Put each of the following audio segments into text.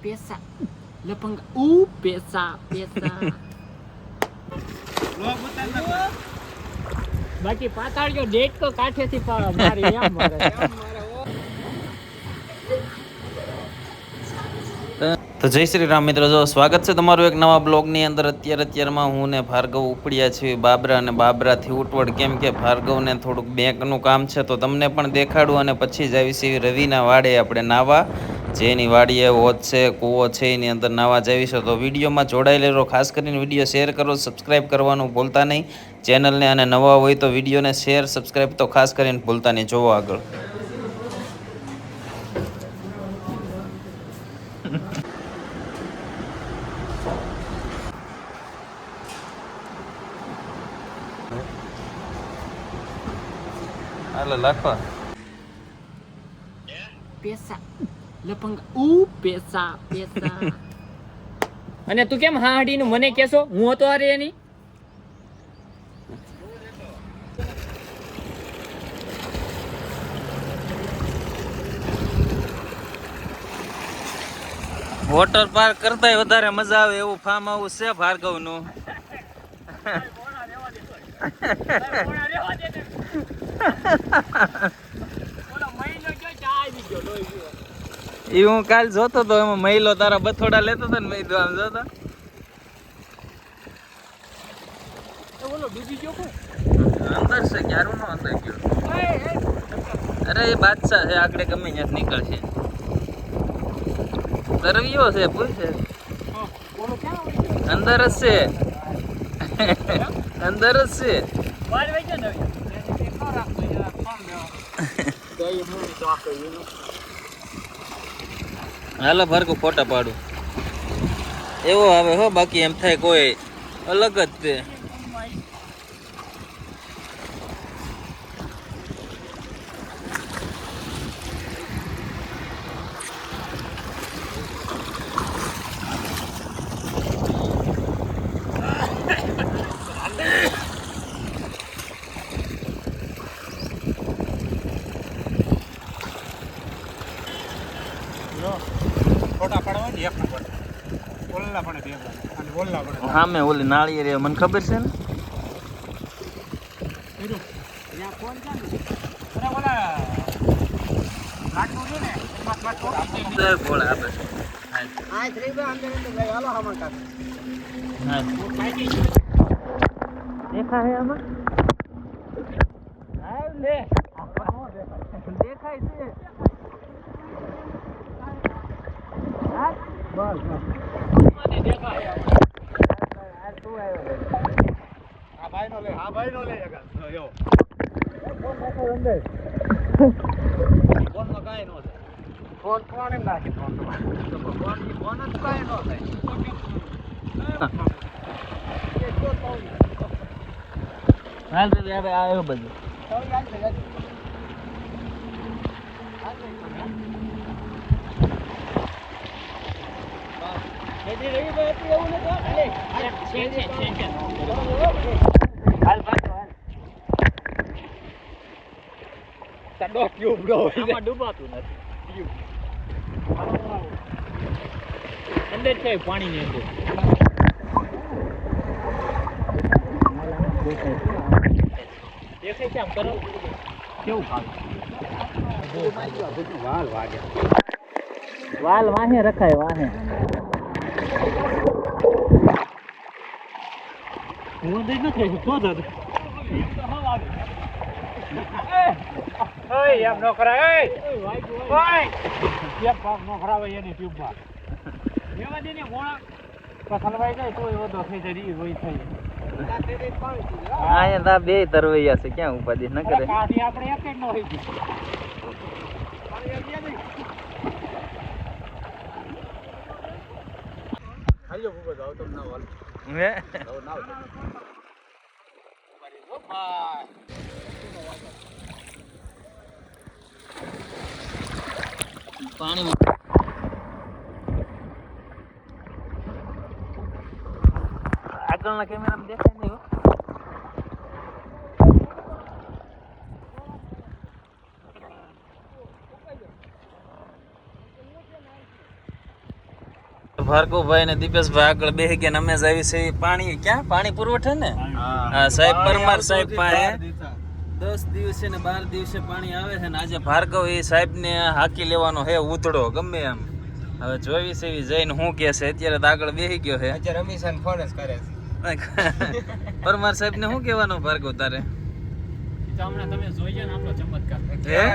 Pesa. Lapang pesa, pesa. બાકી પાતાળિયો date તો કાઠેથી મારી એમ મારે તો જય શ્રી રામ મિત્રો, જો સ્વાગત છે તમારું એક નવા બ્લોગની અંદર. અત્યારમાં હું ને ભાર્ગવ ઉપડ્યા છીએ બાબરા, અને બાબરાથી ઉટવડ, કેમ કે ભાર્ગવને થોડુંક બેંકનું કામ છે તો તમને પણ દેખાડું. અને પછી જ આવીશું રવિના વાડે આપણે નાવા, જેની વાડીએ હોજ છે, કૂવો છે, એની અંદર નાવા જાવીશું. તો વિડીયોમાં જોડાઈ લેજો, ખાસ કરીને વિડીયો શેર કરો, સબસ્ક્રાઈબ કરવાનું ભૂલતા નહીં ચેનલને. અને નવા હોય તો વિડીયોને શેર સબસ્ક્રાઈબ તો ખાસ કરીને ભૂલતા નહીં. જોવો આગળ. હાલો લાખવા pesa. Lapang pesa, pesa. અને તું કેમ હાડીનું મને કેસો? હું હતો અરે એની વોટર પાર્ક કરતાય વધારે મજા આવે એવું ફાર્મ હાઉસ છે ભાર્ગવનું. એ હું કાલ જોતો તો, એમાં મહિલો તારા બથોડા લેતો હતો ને, મેં આમ જોતો અંદર છે, ક્યારું નો અંદર ગયો. અરે એ બાદશાહ છે, આગળ ગમે ત્યાં નીકળશે. તરવીયો છે, પૂછે અંદર જ છે, અંદર જ છે. હાલો ભાર્ગવ ફોટા પાડું એવો આવે હો, બાકી એમ થાય કોઈ અલગ જ તે. હા મેં ઓલી નાળિયેર મને ખબર છે ને. દેખાય આમાં, દેખાય છે. હાલ તો આવ્યો બધું. ડૂબાતું નથી અંદર છે પાણી ની અંદર. દેખાય છે આમ કરો કેવું ભાવે વાલ વાહે રખાય વાહે. હું દઈ નથી તો દાદા એમ નો કરાય, નો ખરાબ એની ટ્યુબમાં એવા દે ને મોણા હલવાઈ જાય તો વધો થઈ જાય હોય થઈ. અહીંયા બે તરવૈયા છે, ક્યાં ઉપાધિ ન કરે. આપણે એક જ ન હોય હાલ્યો ભૂગો જાવ તો ના વાલ હે ના પાણી આગળના કેમેરામાં દેખાય નહીં. ભાર્ગવભાઈ ને દીપેશભાઈ આગળ બેસી ગયા ને અમે જ આવી છે પાણી ક્યાં પાણી પુરવઠે ને હા સાહેબ પરમાર સાહેબ પાસે 10 દિવસે ને 12 દિવસે પાણી આવે છે ને આજે ભાર્ગવ એ સાહેબ ને હાકી લેવાનો હે ઉતડો ગમે એમ હવે જોઈ છે જઈને શું કે છે અત્યારે તો આગળ બેસી ગયો છે અત્યારે રમીશન ફોન જ કરે છે પરમાર સાહેબ ને શું કહેવાનું ભાર્ગવ તારે તમે જોઈએ ને આપણો ચમત્કાર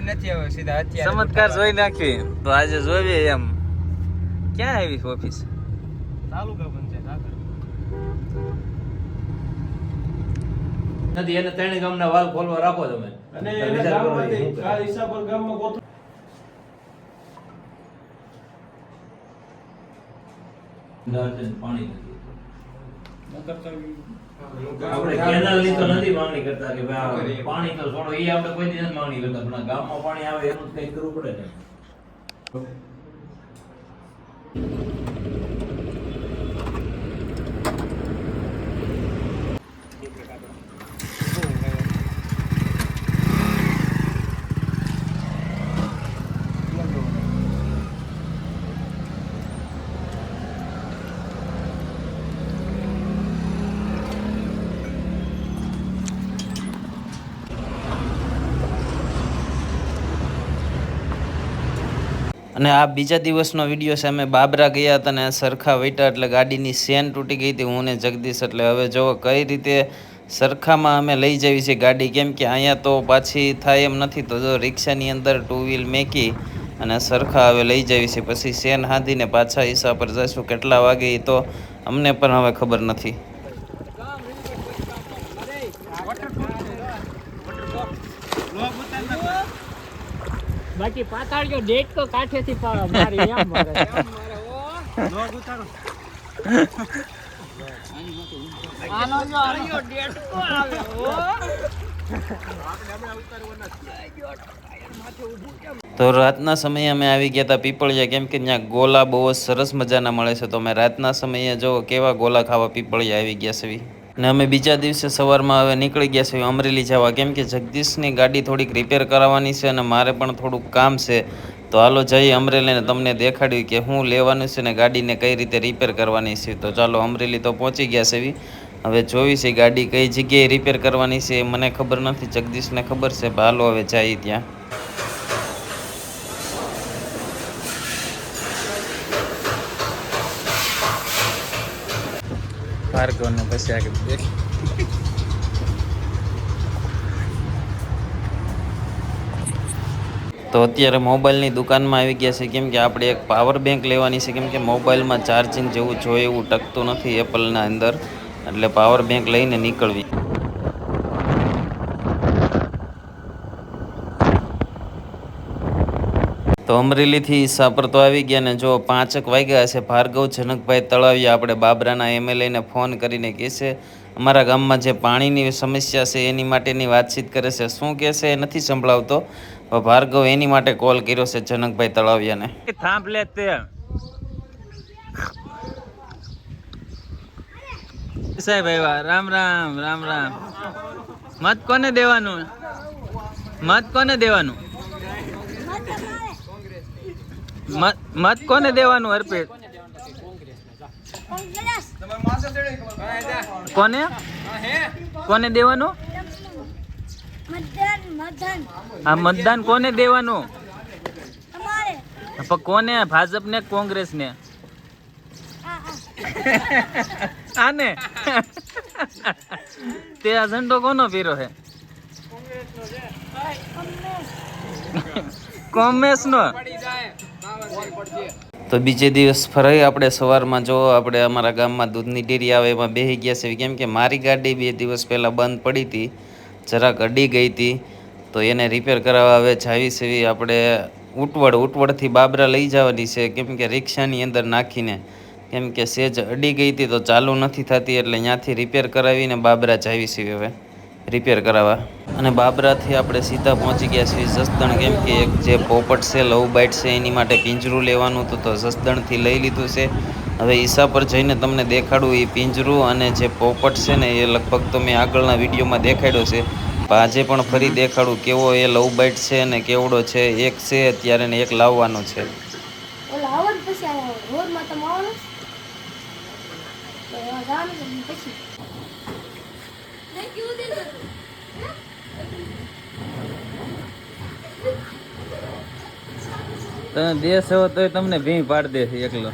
નથી હવે સીધા અત્યારે ચમત્કાર જોઈ નાખવી તો આજે જોઈએ એમ ક્યાં આવી ઓફિસ તાલુકા પંચાયત આગળ નથી એને ત્રણે ગામના વાલ ખોલવા રાખો તમે અને એના ગામમાંથી આ હિસાબ પર ગામમાં ગોઠવ પાણી આપણે કેનાલ ની તો નથી માંગણી કરતા કે ભાઈ પાણી તો છોડો એ આપણે કોઈ દિવસ માંગણી કરતા પણ ગામમાં પાણી આવે એનું કઈ કરવું પડે ને અને આ બીજા દિવસનો વિડીયો છે અમે બાબરા ગયા હતા અને સરખા વૈટા એટલે ગાડીની ચેન તૂટી ગઈ હતી હું ને જગદીશ એટલે હવે જો કઈ રીતે સરખામાં અમે લઈ જવી છે ગાડી કેમ કે અહીંયા તો પાછી થાય એમ નથી તો જો રિક્ષાની અંદર 2 વ્હીલ મેકી અને સરખા હવે લઈ જવી છે પછી ચેન હાંધીને પાછા હિસાબ પર જઈશું કેટલા વાગે એ તો અમને પણ હવે ખબર નથી બાકી પાતાળ્યો ડેટ તો કાઠેથી મારી એમ મારે લોગ ઉતારો આનો જો આયો ડેટ તો આવે ઓ આપણે હમણાં ઉતારવાના તો રાતના સમયે અમે આવી ગયા હતા પીપળિયા કેમ કે ત્યાં ગોલા બહુ જ સરસ મજાના મળે છે તો અમે રાતના સમયે જો કેવા ગોલા ખાવા પીપળિયા આવી ગયા છે ને અમે બીજા દિવસે સવારમાં હવે નીકળી ગયા છે અમરેલી જવા કેમ કે જગદીશની ગાડી થોડીક રિપેર કરાવવાની છે અને મારે પણ થોડુંક કામ છે તો હાલો જઈએ અમરેલીને તમને દેખાડ્યું કે હું લેવાનું છે ને ગાડીને કઈ રીતે રિપેર કરવાની છે તો ચાલો અમરેલી તો પહોંચી ગયા છે હવે જોઈ છે ગાડી કઈ જગ્યાએ રિપેર કરવાની છે મને ખબર નથી જગદીશને ખબર છે હાલો હવે જઈએ ત્યાં ભાર્ગવને પછી આગળ તો અત્યારે મોબાઈલની દુકાનમાં આવી ગયા છે કેમ કે આપણે એક પાવર બેંક લેવાની છે કેમ કે મોબાઈલમાં ચાર્જિંગ જેવું જોઈએ એવું ટકતું નથી એપલના અંદર એટલે પાવર બેંક લઈને નીકળવી તો અમરેલીથી સાપર તો આવી ગયા ને જો 5 વાગ્યા હશે ભાર્ગવ જનકભાઈ તળાવિયા આપણે બાબરાના એમએલએને ફોન કરીને કહે છે અમારા ગામમાં જે પાણીની સમસ્યા છે એની માટેની વાતચીત કરે છે શું કહે છે એ નથી સંભળાવતો ભાર્ગવ એની માટે કોલ કર્યો છે જનકભાઈ તળાવિયાને થાંભ લે તે સાહેબ આવ્યા રામ રામ રામ રામ મત કોને દેવાનું મત કોને દેવાનું અર્પિત કોને દેવાનું આ મતદાન કોને દેવાનું કોને ભાજપ ને કોંગ્રેસ ને આને તે આ ઝંડો કોનો પીરો છે કોંગ્રેસ નો તો બીજે દિવસ ફરી આપણે સવારમાં જો આપણે અમારા ગામમાં દૂધની ડેરી આવે એમાં બેસી ગયા છે કેમ કે મારી ગાડી 2 દિવસ પહેલાં બંધ પડી હતી જરાક અડી ગઈ હતી તો એને રિપેર કરાવવા હવે જાવી છે આપણે ઉટવડથી બાબરા લઈ જવાની છે કેમ કે રિક્ષાની અંદર નાખીને કેમ કે સેજ અડી ગઈ હતી તો ચાલુ નથી થતી એટલે ત્યાંથી રિપેર કરાવીને બાબરા જાવી છે હવે રિપેર કરાવવા અને બાબરાથી આપણે સીધા પહોંચી ગયા છીએ જસદણ કેમ કે એક જે પોપટ છે લવ બાઇટ છે એની માટે પિંજરું લેવાનું હતું તો જસદણથી લઈ લીધું છે હવે ઈસા પર જઈને તમને દેખાડું એ પિંજરું અને જે પોપટ છે ને એ લગભગ તો મેં આગળના વિડીયોમાં દેખાડ્યો છે આજે પણ ફરી દેખાડું કેવો એ લવ બાઇટ છે અને કેવડો છે એક છે અત્યારે ને એક લાવવાનો છે ઓલા આવડ પછી આવ્યા રોડમાં તમે આવડો તો એવા જવાનું છે પછી તમે દેશ હો તોય તમને ભી પાડ દે છે એકલો